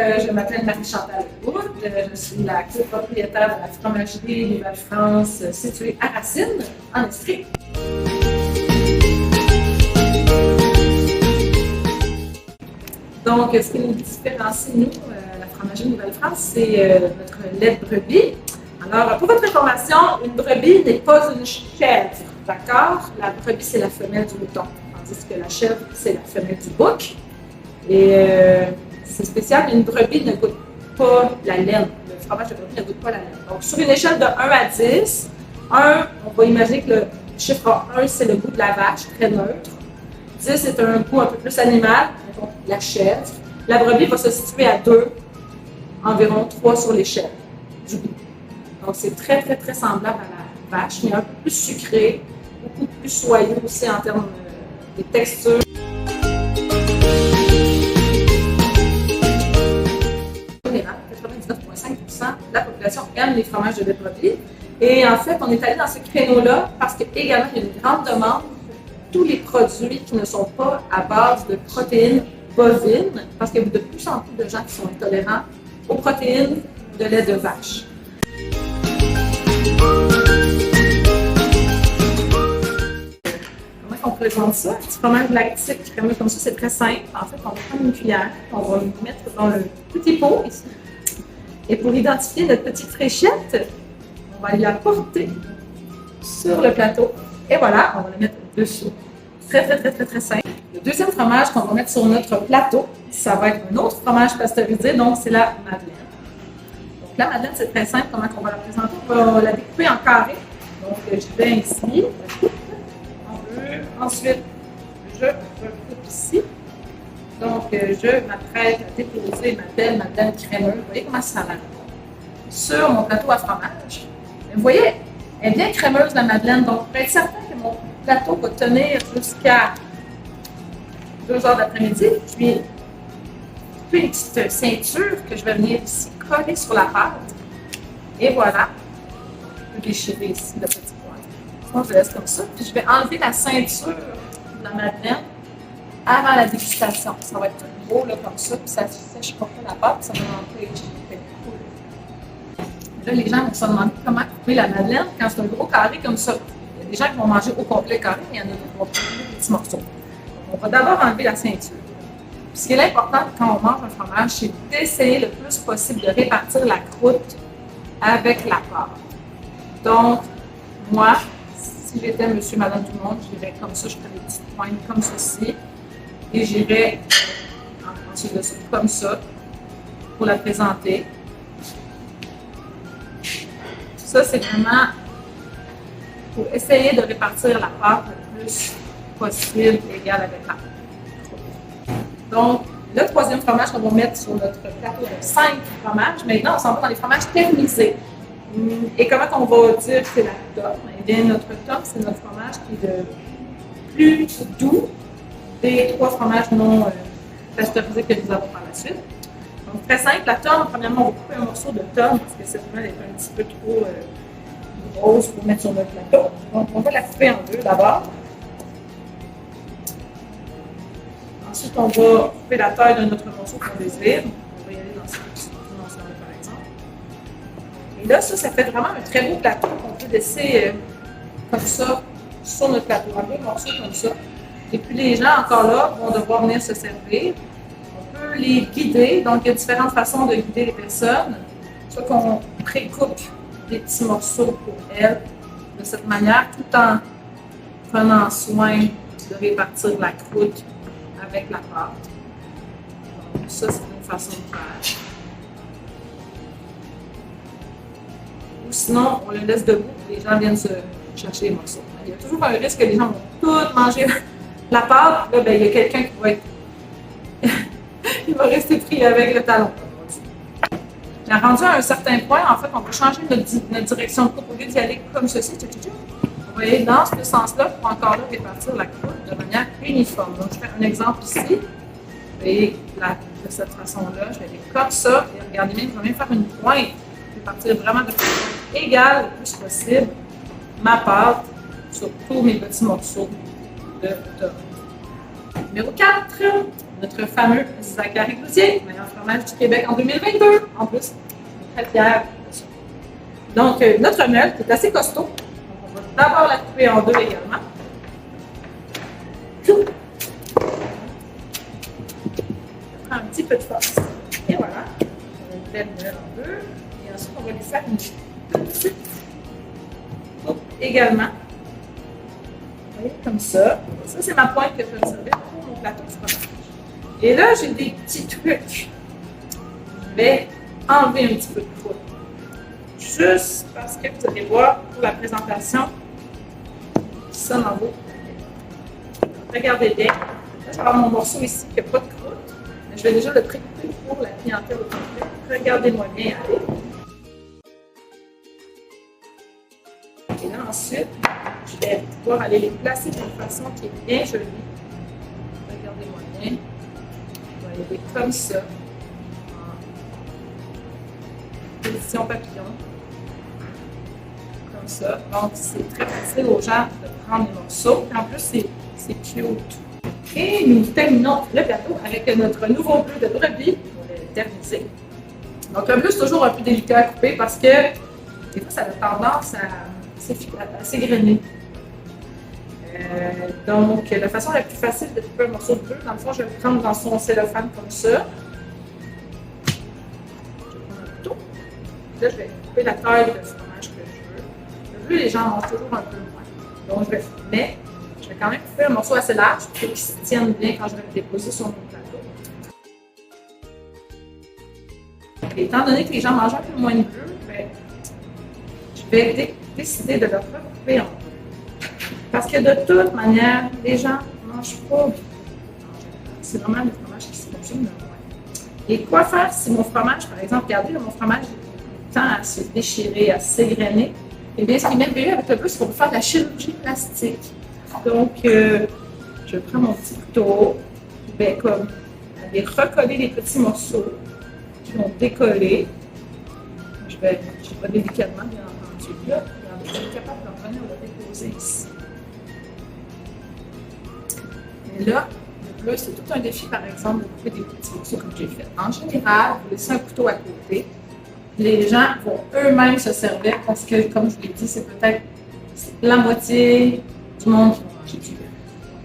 je m'appelle Marie-Chantal Wood. Je suis la copropriétaire de la fromagerie Nouvelle-France située à Racine, en Estrie. Donc, ce qui nous différencie, nous, la fromagerie Nouvelle-France, c'est notre lait de brebis. Alors, pour votre information, une brebis n'est pas une chèvre, d'accord? La brebis, c'est la femelle du mouton, tandis que la chèvre, c'est la femelle du bouc. Et c'est spécial, une brebis ne goûte pas la laine. Le fromage de brebis ne goûte pas la laine. Donc, sur une échelle de 1 à 10, 1, on va imaginer que le chiffre 1, c'est le goût de la vache, très neutre. 10, c'est un goût un peu plus animal, donc la chèvre. La brebis va se situer à 2, environ 3 sur l'échelle du goût. Donc, c'est très, très, très semblable à la vache, mais un peu plus sucré, beaucoup plus soyeux aussi en termes de texture. De la population aime les fromages de lait de brebis. Et en fait, on est allé dans ce créneau-là parce qu'également, il y a une grande demande pour tous les produits qui ne sont pas à base de protéines bovines, parce qu'il y a de plus en plus de gens qui sont intolérants aux protéines de lait de vache. Comment on présente ça? Un petit fromage lactique crémeux comme ça, c'est très simple. En fait, on va prendre une cuillère, on va le mettre dans le petit pot ici. Et pour identifier notre petite fléchette, on va la porter sur le plateau. Et voilà, on va la mettre dessus. Très, très, très, très, très simple. Le deuxième fromage qu'on va mettre sur notre plateau, ça va être un autre fromage pasteurisé, donc c'est la madeleine. Donc la madeleine, c'est très simple. Comment on va la présenter? On va la découper en carrés. Donc je vais ici, en bleu. Ensuite, je recoupe ici. Donc, je m'apprête à déposer ma belle madeleine crémeuse. Vous voyez comment ça a l'air? Sur mon plateau à fromage. Vous voyez, elle est bien crémeuse, la madeleine. Donc, pour être certain que mon plateau va tenir jusqu'à 2 heures d'après-midi, puis une petite ceinture que je vais venir ici coller sur la pâte. Et voilà. Je peux déchirer ici le petit point. Sinon, je laisse comme ça. Puis, je vais enlever la ceinture de la madeleine avant la dégustation. Ça va être tout beau là, comme ça, puis ça sèche pas la pâte, ça va rentrer cool. Là, les gens vont se demander comment couper la madeleine quand c'est un gros carré comme ça. Il y a des gens qui vont manger au complet carré, mais il y en a d'autres qui vont prendre des petits morceaux. Donc, on va d'abord enlever la ceinture. Puis, ce qui est important quand on mange un fromage, c'est d'essayer le plus possible de répartir la croûte avec la pâte. Donc, moi, si j'étais monsieur, madame, tout le monde, je dirais comme ça, je ferais des petites pointes comme ceci. Et j'irai ensuite dessus comme ça pour la présenter. Ça, c'est vraiment pour essayer de répartir la pâte le plus possible égal avec la pâte. Donc, le troisième fromage qu'on va mettre sur notre plateau de 5 fromages. Maintenant, on s'en va dans les fromages thermisés. Et comment on va dire que c'est la tome? Eh bien, notre tome, c'est notre fromage qui est le plus doux des 3 fromages non pasteurisés que nous avons par la suite. Donc, très simple. La tome, premièrement, on va couper un morceau de tome parce que cette femelle est un petit peu trop grosse pour mettre sur notre plateau. Donc, on va la couper en 2 d'abord. Ensuite, on va couper la taille de notre morceau qu'on désire. On va y aller dans ce dimension-là, par exemple. Et là, ça fait vraiment un très beau plateau qu'on peut laisser comme ça sur notre plateau. Un beau morceau comme ça. Et puis les gens, encore là, vont devoir venir se servir. On peut les guider. Donc, il y a différentes façons de guider les personnes. Soit qu'on précoupe des petits morceaux pour elles de cette manière, tout en prenant soin de répartir la croûte avec la pâte. Donc, ça, c'est une façon de faire. Ou sinon, on le laisse debout et les gens viennent se chercher les morceaux. Il y a toujours un risque que les gens vont tout manger la pâte. Là, ben, il y a quelqu'un qui va être. Il va rester pris avec le talon. Mais rendu à un certain point, en fait, on va changer notre direction de coupe. Au lieu d'y aller comme ceci, on va aller dans ce sens-là pour encore là répartir la croûte de manière uniforme. Donc, je fais un exemple ici. Et là, de cette façon-là, je vais aller comme ça. Et regardez bien, je vais même faire une pointe. Répartir vraiment de façon égale le plus possible ma pâte sur tous mes petits morceaux de tome. Numéro 4, notre fameux Zachary Cloutier, meilleur fromage du Québec en 2022. En plus, très fière de ça. Donc, notre meule qui est assez costaud. On va d'abord la couper en deux également. Je prends un petit peu de force. Et voilà. On va couper la meule en deux. Et ensuite, on va lui faire une petite coupe également. Vous voyez, comme ça. Ça, c'est ma pointe que je vais me servir pour mon plateau de fromage. Et là, j'ai des petits trucs. Je vais enlever un petit peu de croûte. Juste parce que vous allez voir pour la présentation, ça m'en vaut. Regardez bien. Là, je vais avoir mon morceau ici qui n'a pas de croûte. Mais je vais déjà le précouper pour la clientèle au complet. Regardez-moi bien aller. Et là, ensuite, je vais pouvoir aller les placer d'une façon qui est bien jolie. Regardez-moi bien. On va y aller comme ça. En position papillon. Comme ça. Donc, c'est très facile aux gens de prendre les morceaux. Et en plus, c'est cute. Et nous terminons le plateau avec notre nouveau bleu de brebis. On va l'éterniser. Donc, le bleu, c'est toujours un peu délicat à couper parce que des fois, ça a tendance à s'égrener. Donc, la façon la plus facile de couper un morceau de bleu, dans le fond, je vais le prendre dans son cellophane comme ça. Je vais prendre un couteau. Là, je vais couper la taille de fromage que je veux. Le bleu, les gens mangent toujours un peu moins. Donc, je vais quand même couper un morceau assez large pour qu'il se tienne bien quand je vais le déposer sur mon plateau. Et étant donné que les gens mangent un peu moins de bleu, je vais décider de le recouper en deux. Parce que de toute manière, les gens ne mangent pas. C'est vraiment le fromage qui se consomme le moins. Et quoi faire si mon fromage, par exemple, regardez, là, mon fromage tend à se déchirer, à s'égrener. Et bien, ce qui est merveilleux avec le bleu, c'est qu'on peut faire de la chirurgie plastique. Donc, je prends mon petit couteau, je vais comme aller recoller les petits morceaux qui vont décoller. Je vais délicatement, bien entendu. Là, je suis capable de revenir le déposer ici. Mais là, le bleu, c'est tout un défi, par exemple, de couper des petits morceaux comme j'ai fait. En général, vous laissez un couteau à côté. Les gens vont eux-mêmes se servir parce que, comme je vous l'ai dit, c'est peut-être la moitié du monde qui va manger du bleu.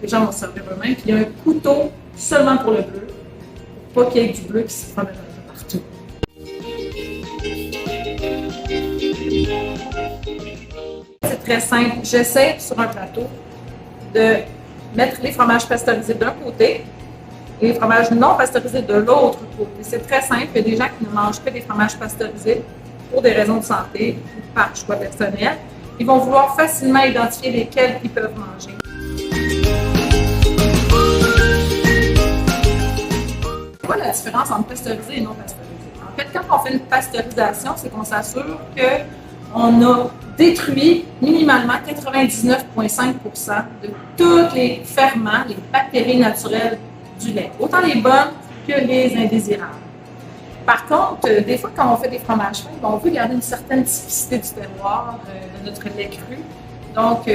Les gens vont se servir eux-mêmes. Puis il y a un couteau seulement pour le bleu, pour pas qu'il y ait du bleu qui se promène un peu partout. C'est très simple. J'essaie sur un plateau de mettre les fromages pasteurisés d'un côté et les fromages non pasteurisés de l'autre côté. C'est très simple. Il y a des gens qui ne mangent que des fromages pasteurisés pour des raisons de santé ou par choix personnel. Ils vont vouloir facilement identifier lesquels ils peuvent manger. C'est quoi la différence entre pasteurisé et non pasteurisé? En fait, quand on fait une pasteurisation, c'est qu'on s'assure qu'on a détruit minimalement 99,5% de tous les ferments, les bactéries naturelles du lait, autant les bonnes que les indésirables. Par contre, des fois, quand on fait des fromages fins, on veut garder une certaine typicité du terroir, de notre lait cru. Donc,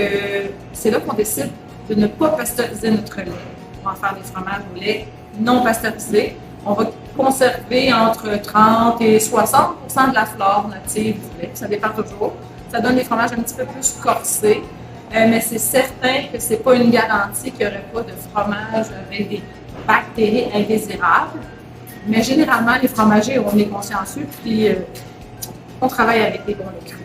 c'est là qu'on décide de ne pas pasteuriser notre lait. On va faire des fromages au lait non pasteurisés. On va conserver entre 30 et 60% de la flore native du lait. Ça dépend toujours. Ça donne des fromages un petit peu plus corsés. Mais c'est certain que ce n'est pas une garantie qu'il n'y aurait pas de fromage avec des bactéries indésirables. Mais généralement, les fromagers, on est consciencieux, puis on travaille avec des bons laits crus.